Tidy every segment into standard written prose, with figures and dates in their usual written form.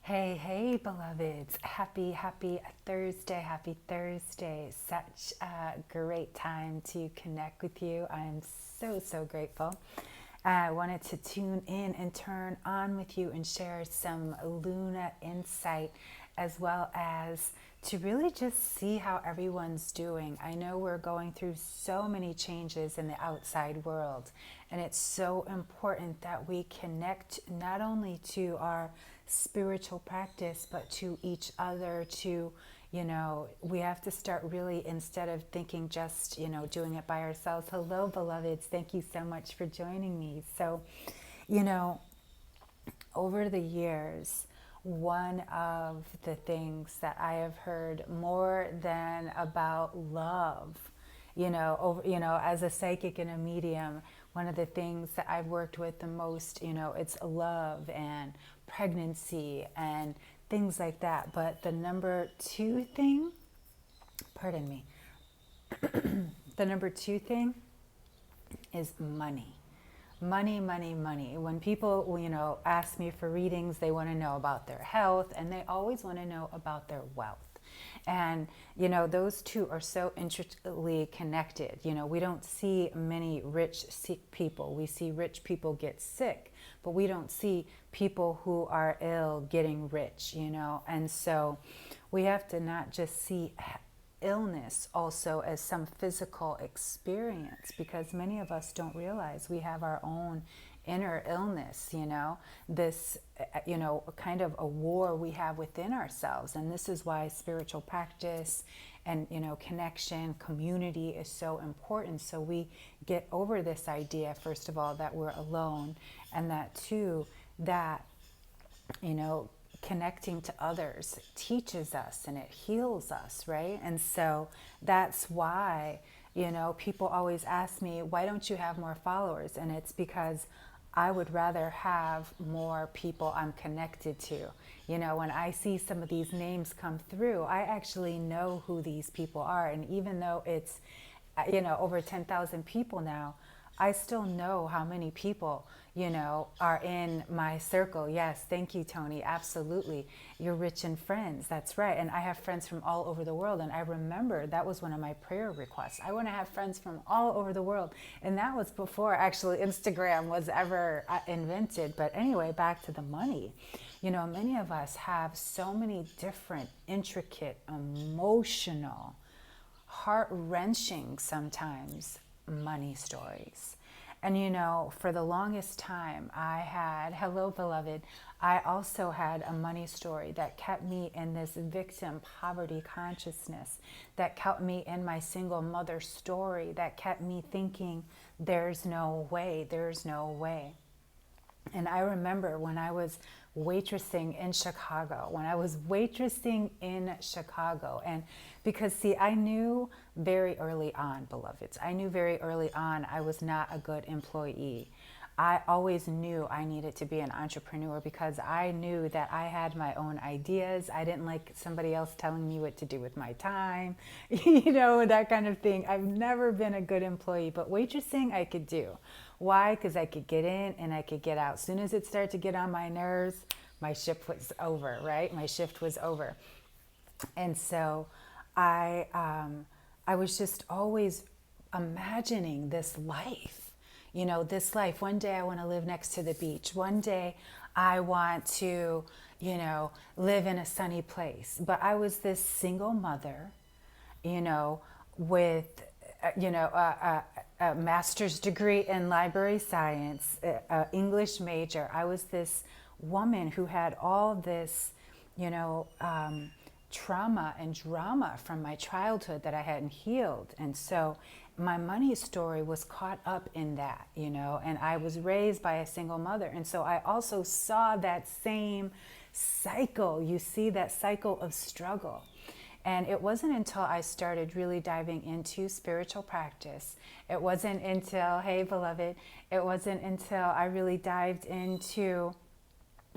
Hey, beloveds. Happy Thursday. Happy Thursday. Such a great time to connect with you. I'm so grateful. I wanted to tune in and turn on with you and share some Luna insight as well as to really just see how everyone's doing. I know we're going through so many changes in the outside world, and it's so important that we connect not only to our spiritual practice but to each other, to we have to start really, instead of thinking just doing it by ourselves. Hello beloveds, thank you so much for joining me. So you know over the years, one of the things that I have heard more than about love, as a psychic and a medium, one of the things that I've worked with the most, it's love and pregnancy and things like that. But the number two thing, pardon me, the number two thing is money. Money. When people, ask me for readings, they want to know about their health, and they always want to know about their wealth. And, those two are so intricately connected. We don't see many rich sick people. We see rich people get sick, but we don't see people who are ill getting rich, And so we have to not just see illness also as some physical experience, because many of us don't realize we have our own inner illness, this kind of a war we have within ourselves. And this is why spiritual practice and connection, community is so important, so we get over this idea, first of all, that we're alone, and that too, that connecting to others teaches us and it heals us, right? And so that's why, people always ask me, why don't you have more followers? And it's because I would rather have more people I'm connected to. When I see some of these names come through, I actually know who these people are. And even though it's, over 10,000 people now, I still know how many people, are in my circle. Yes, thank you, Tony. Absolutely. You're rich in friends. That's right. And I have friends from all over the world. And I remember that was one of my prayer requests. I want to have friends from all over the world. And that was before actually Instagram was ever invented. But anyway, back to the money. Many of us have so many different, intricate, emotional, heart-wrenching sometimes money stories. And for the longest time hello beloved, I also had a money story that kept me in this victim poverty consciousness, that kept me in my single mother story, that kept me thinking there's no way. And I remember when I was waitressing in Chicago, and because see, I knew very early on, beloveds, I was not a good employee. I always knew I needed to be an entrepreneur because I knew that I had my own ideas. I didn't like somebody else telling me what to do with my time, that kind of thing. I've never been a good employee, but waitressing I could do. Why? Because I could get in and I could get out. As soon as it started to get on my nerves, my shift was over, right? My shift was over. And so I was just always imagining this life. This life. One day I want to live next to the beach. One day I want to, live in a sunny place. But I was this single mother, with, a master's degree in library science, English major. I was this woman who had all this, trauma and drama from my childhood that I hadn't healed. And so my money story was caught up in that, and I was raised by a single mother. And so I also saw that same cycle. You see that cycle of struggle. And it wasn't until I started really diving into spiritual practice, it wasn't until I really dived into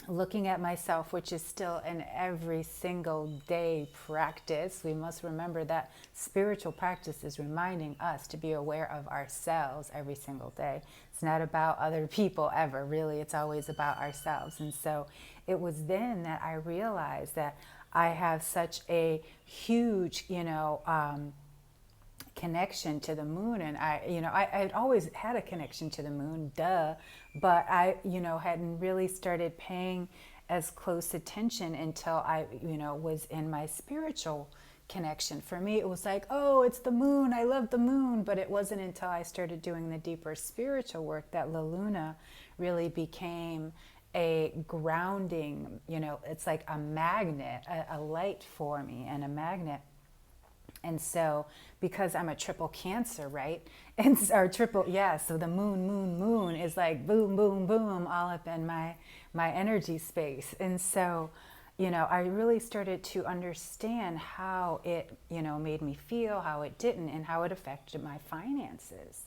looking at myself, which is still an every single day practice. We must remember that spiritual practice is reminding us to be aware of ourselves every single day. It's not about other people ever, really. It's always about ourselves. And so it was then that I realized that I have such a huge, connection to the moon. And I had always had a connection to the moon, but I, hadn't really started paying as close attention until I, was in my spiritual connection. For me, it was like, oh, it's the moon. I love the moon. But it wasn't until I started doing the deeper spiritual work that La Luna really became a grounding, it's like a magnet, a light for me and a magnet. And so, because I'm a triple Cancer, right? And or triple, yeah. So the moon is like boom, boom, boom, all up in my energy space. And so, I really started to understand how it, made me feel, how it didn't, and how it affected my finances.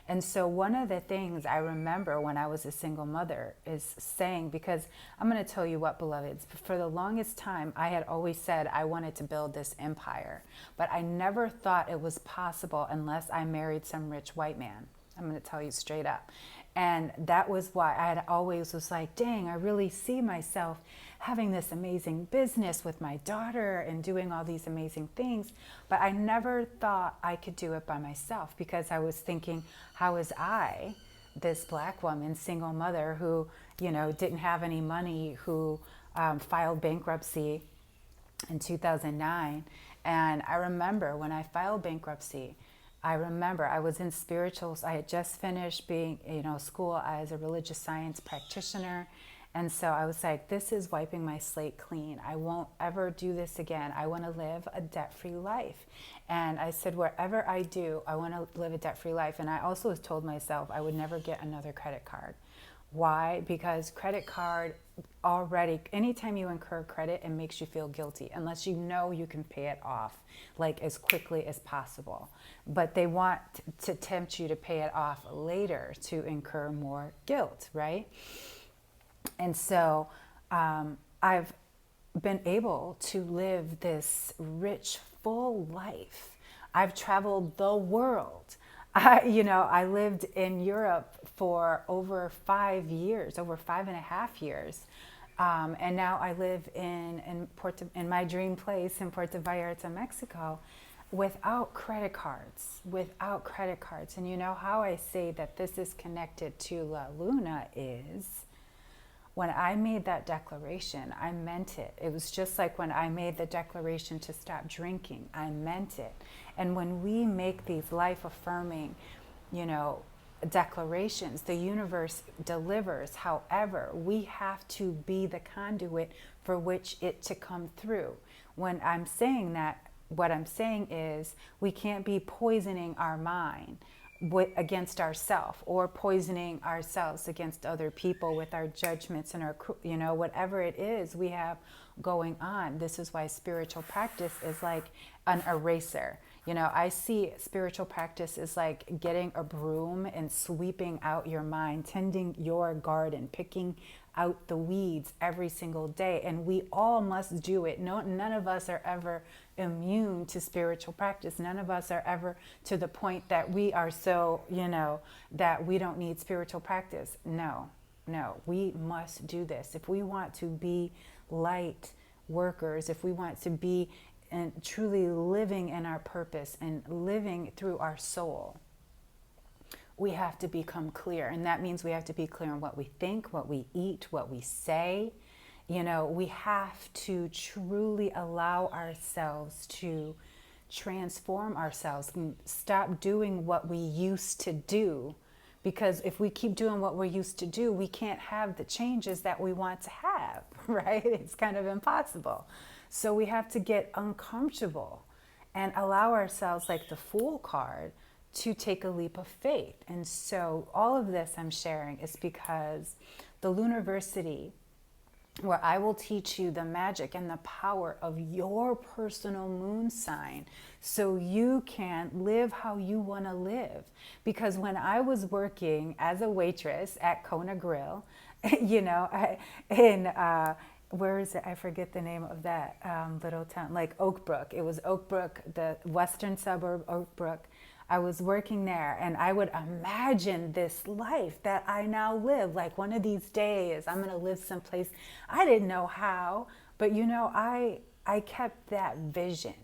And so one of the things I remember when I was a single mother is saying, because I'm going to tell you what, beloveds, for the longest time, I had always said I wanted to build this empire, but I never thought it was possible unless I married some rich white man. I'm going to tell you straight up. And that was why I had always was like, dang, I really see myself having this amazing business with my daughter and doing all these amazing things. But I never thought I could do it by myself, because I was thinking, how is I, this Black woman, single mother who, didn't have any money, who filed bankruptcy in 2009. And I remember when I filed bankruptcy, I remember I was in spirituals. I had just finished being, school as a religious science practitioner. And so I was like, this is wiping my slate clean. I won't ever do this again. I want to live a debt-free life. And I said, wherever I do, I want to live a debt-free life. And I also told myself I would never get another credit card. Why? Because credit card already, anytime you incur credit, it makes you feel guilty unless you know you can pay it off like as quickly as possible. But they want to tempt you to pay it off later to incur more guilt, right? And so I've been able to live this rich, full life. I've traveled the world. I lived in Europe for over 5 years, over 5.5 years. And now I live in my dream place in Puerto Vallarta, Mexico, without credit cards. And you know how I say that this is connected to La Luna is, when I made that declaration, I meant it. It was just like when I made the declaration to stop drinking, I meant it. And when we make these life-affirming, declarations, the universe delivers. However, we have to be the conduit for which it to come through. When I'm saying that, what I'm saying is we can't be poisoning our mind against ourselves, or poisoning ourselves against other people with our judgments and our, whatever it is we have going on. This is why spiritual practice is like an eraser. I see spiritual practice is like getting a broom and sweeping out your mind, tending your garden, picking out the weeds every single day. And we all must do it. None of us are ever immune to spiritual practice. None of us are ever to the point that we are so, that we don't need spiritual practice. No, we must do this. If we want to be light workers, if we want to be and truly living in our purpose and living through our soul, we have to become clear. And that means we have to be clear on what we think, what we eat, what we say. We have to truly allow ourselves to transform ourselves and stop doing what we used to do. Because if we keep doing what we're used to do, we can't have the changes that we want to have, right? It's kind of impossible. So we have to get uncomfortable and allow ourselves, like the Fool card, to take a leap of faith. And so all of this I'm sharing is because the Lunaversity, where I will teach you the magic and the power of your personal moon sign so you can live how you want to live. Because when I was working as a waitress at Kona Grill, In where is it? I forget the name of that little town, like Oak Brook. It was Oak Brook, the western suburb, Oak Brook. I was working there, and I would imagine this life that I now live. Like one of these days, I'm going to live someplace. I didn't know how, but I kept that vision,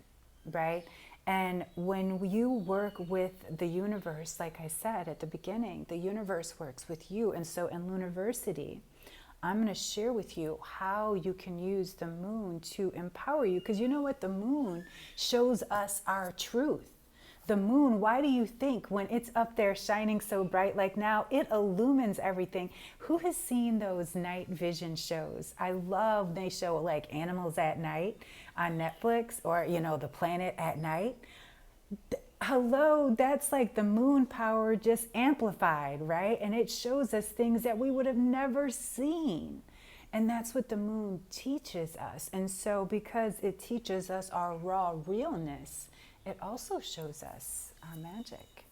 right? And when you work with the universe, like I said at the beginning, the universe works with you. And so in Lunaversity, I'm going to share with you how you can use the moon to empower you. Because you know what? The moon shows us our truth. The moon, why do you think when it's up there shining so bright like now, it illumines everything? Who has seen those night vision shows? I love, they show like Animals at Night on Netflix, or, The Planet at Night. Hello, that's like the moon power just amplified, right? And it shows us things that we would have never seen. And that's what the moon teaches us. And so because it teaches us our raw realness, it also shows us our magic,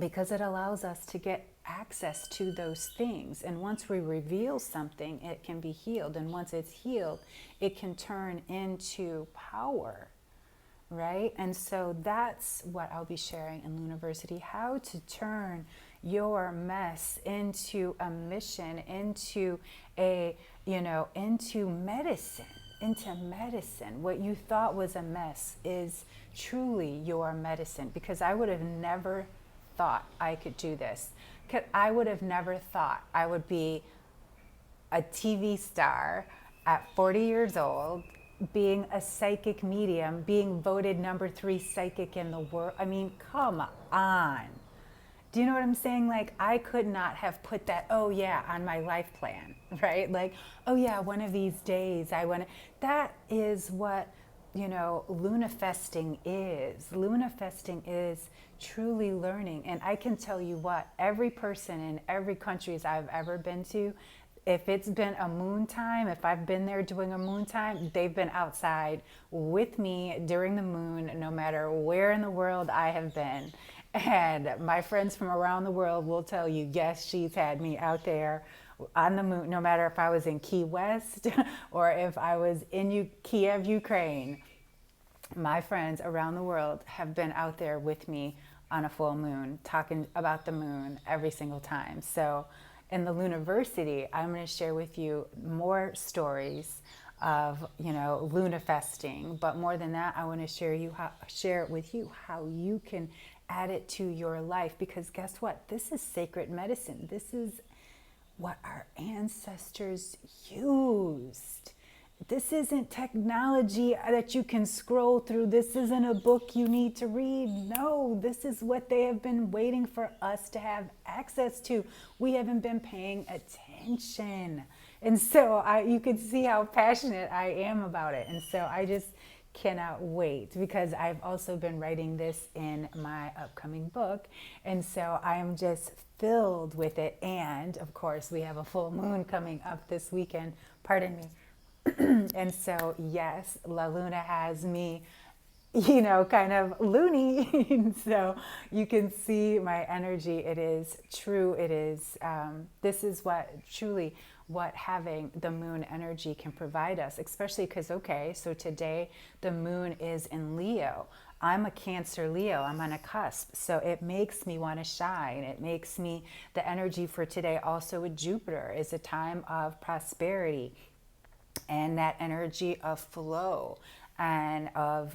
because it allows us to get access to those things. And once we reveal something, it can be healed. And once it's healed, it can turn into power, right? And so that's what I'll be sharing in Lunaversity, how to turn your mess into a mission, into into medicine. What you thought was a mess is truly your medicine, because I would have never thought I could do this. I would have never thought I would be a TV star at 40 years old, being a psychic medium, being voted number 3 psychic in the world. I mean, come on. Do you know what I'm saying? Like, I could not have put that, on my life plan, right? Like, one of these days I want to. That is what, Lunafesting is. Lunafesting is truly learning. And I can tell you what, every person in every country I've ever been to, if it's been a moon time, if I've been there doing a moon time, they've been outside with me during the moon, no matter where in the world I have been. And my friends from around the world will tell you, yes, she's had me out there on the moon, no matter if I was in Key West or if I was in Kiev, Ukraine. My friends around the world have been out there with me on a full moon, talking about the moon every single time. So in the Lunaversity, I'm going to share with you more stories of, lunafesting. But more than that, I want to share with you how you can add it to your life, because guess what? This is sacred medicine. This is what our ancestors used. This isn't technology that you can scroll through. This isn't a book you need to read. No, this is what they have been waiting for us to have access to. We haven't been paying attention. And so you can see how passionate I am about it. And so I just cannot wait, because I've also been writing this in my upcoming book. And so I am just filled with it. And of course, we have a full moon coming up this weekend. Pardon me. And so, yes, La Luna has me, kind of loony. So you can see my energy. It is true. It is, this is what having the moon energy can provide us, especially because, so today the moon is in Leo. I'm a Cancer Leo. I'm on a cusp. So it makes me want to shine. It makes me, the energy for today also with Jupiter is a time of prosperity, and that energy of flow and of,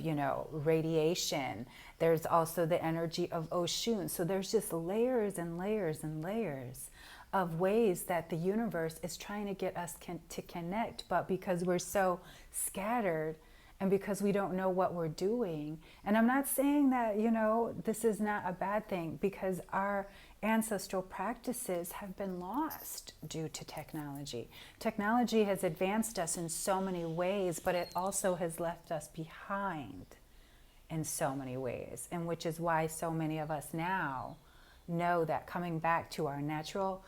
radiation. There's also the energy of Oshun. So there's just layers and layers and layers of ways that the universe is trying to get us to connect. But because we're so scattered and because we don't know what we're doing, and I'm not saying that, this is not a bad thing, because our ancestral practices have been lost due to technology. Technology has advanced us in so many ways, but it also has left us behind in so many ways, and which is why so many of us now know that coming back to our natural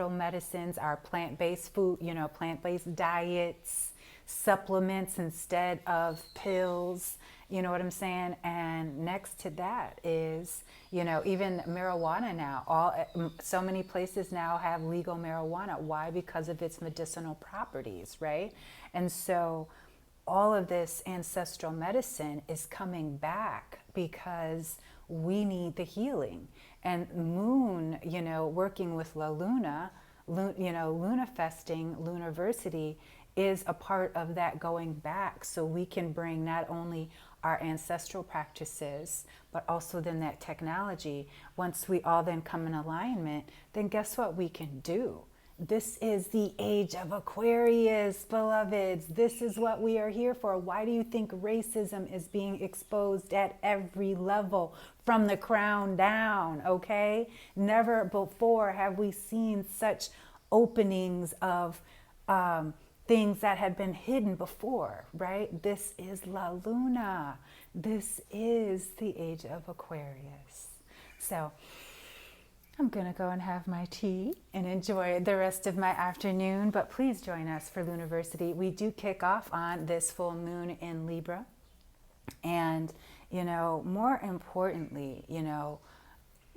medicines, our plant-based food, plant-based diets, supplements instead of pills, You know what I'm saying? And next to that is, even marijuana now. So many places now have legal marijuana. Why? Because of its medicinal properties, right? And so all of this ancestral medicine is coming back because we need the healing. And Moon, working with La Luna, Lunafesting, Lunaversity is a part of that going back, so we can bring not only our ancestral practices, but also then that technology. Once we all then come in alignment, then guess what we can do? This is the age of Aquarius, beloveds. This is what we are here for. Why do you think racism is being exposed at every level from the crown down, okay? Never before have we seen such openings of things that had been hidden before, right? This is La Luna. This is the age of Aquarius. So I'm going to go and have my tea and enjoy the rest of my afternoon, but please join us for Lunaversity. We do kick off on this full moon in Libra. And, more importantly,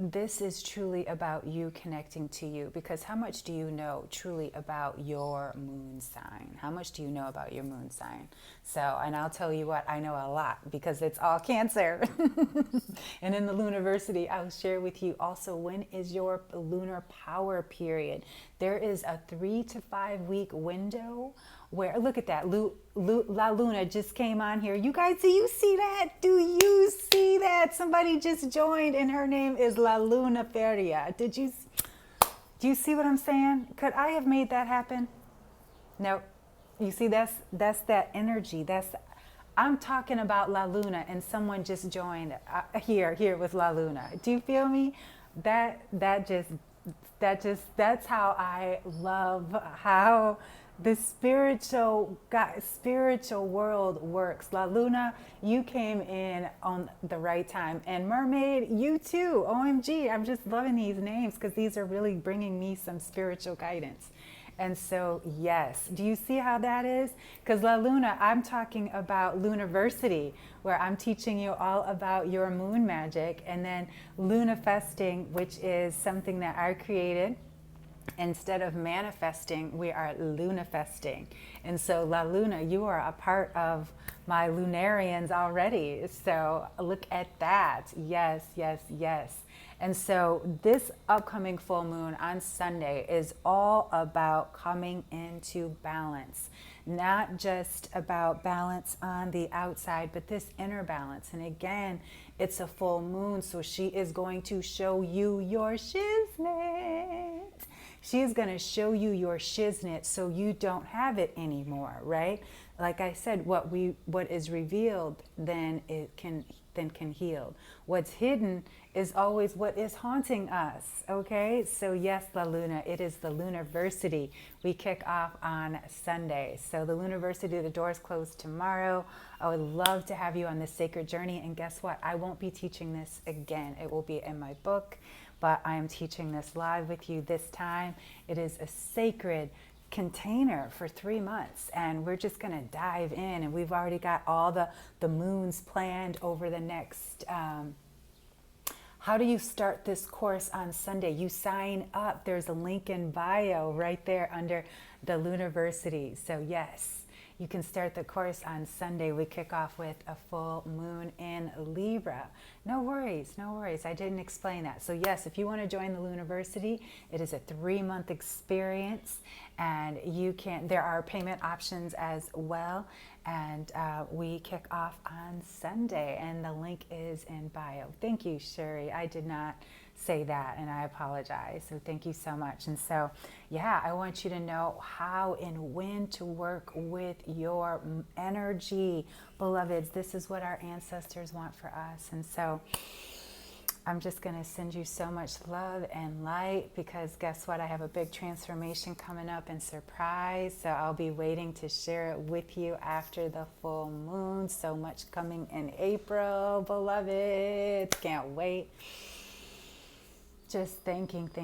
this is truly about you connecting to you, because how much do you know truly about your moon sign? How much do you know about your moon sign? So, and I'll tell you what, I know a lot because it's all Cancer. And in the Lunaversity, I'll share with you also when is your lunar power period. There is a 3 to 5 week window where, look at that, La Luna just came on here. You guys, do you see that? Do you see that? Somebody just joined and her name is La Lunaversity. Do you see what I'm saying? Could I have made that happen? No. You see, that's that energy. I'm talking about La Luna and someone just joined here with La Luna. Do you feel me? That's how I love how the spiritual world works. La Luna, you came in on the right time. And Mermaid, you too. OMG, I'm just loving these names because these are really bringing me some spiritual guidance. And so, yes, do you see how that is? Because La Luna, I'm talking about Lunaversity, where I'm teaching you all about your moon magic. And then Lunafesting, which is something that I created. Instead of manifesting, we are lunafesting. And so La Luna, you are a part of my Lunarians already. So look at that. Yes, yes, yes. And so this upcoming full moon on Sunday is all about coming into balance. Not just about balance on the outside, but this inner balance. And again, it's a full moon, so she is going to show you your shiznit. She's going to show you your shiznit so you don't have it anymore, right? Like I said, what is revealed then can heal. What's hidden is always what is haunting us, okay? So yes, La Luna, it is the Lunaversity. We kick off on Sunday. So the Lunaversity, the doors close tomorrow. I would love to have you on this sacred journey. And guess what? I won't be teaching this again. It will be in my book, but I am teaching this live with you this time. It is a sacred container for 3 months, and we're just going to dive in, and we've already got all the moons planned over the next how do you start this course on Sunday? You sign up. There's a link in bio right there under the Lunaversity. So yes, you can start the course on Sunday. We kick off with a full moon in Libra. No worries, no worries. I didn't explain that. So yes, if you want to join the Lunaversity, it is a 3-month experience, and there are payment options as well. And we kick off on Sunday, and the link is in bio. Thank you, Sherry. I did not say that, and I apologize. So thank you so much. And so, yeah, I want you to know how and when to work with your energy, beloveds. This is what our ancestors want for us. And so I'm just going to send you so much love and light, because guess what? I have a big transformation coming up and surprise. So I'll be waiting to share it with you after the full moon. So much coming in April, beloved. Can't wait. Just thanking the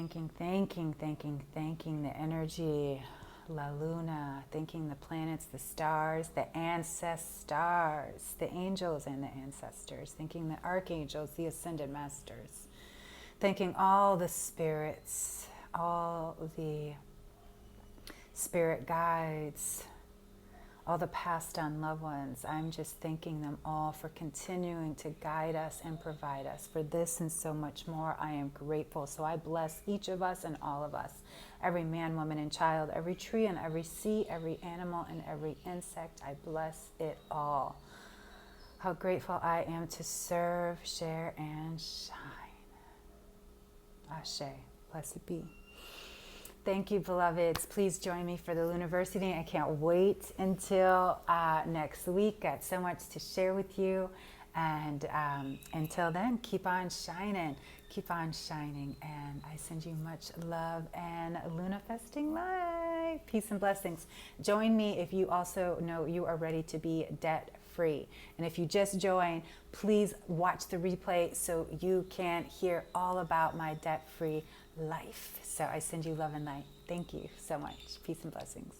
energy. La Luna, thanking the planets, the stars, the ancestors, the angels and the ancestors, thanking the archangels, the ascended masters, thanking all the spirits, all the spirit guides, all the passed on loved ones. I'm just thanking them all for continuing to guide us and provide us for this and so much more. I am grateful. So I bless each of us and all of us, every man, woman, and child, every tree and every sea, every animal and every insect. I bless it all. How grateful I am to serve, share, and shine. Ashe. Blessed be. Thank you, beloveds. Please join me for the Lunaversity. I can't wait until next week. Got so much to share with you. And until then, keep on shining. Keep on shining. And I send you much love and Lunafesting light. Peace and blessings. Join me if you also know you are ready to be debt-free. And if you just joined, please watch the replay so you can hear all about my debt-free life. So I send you love and light. Thank you so much. Peace and blessings.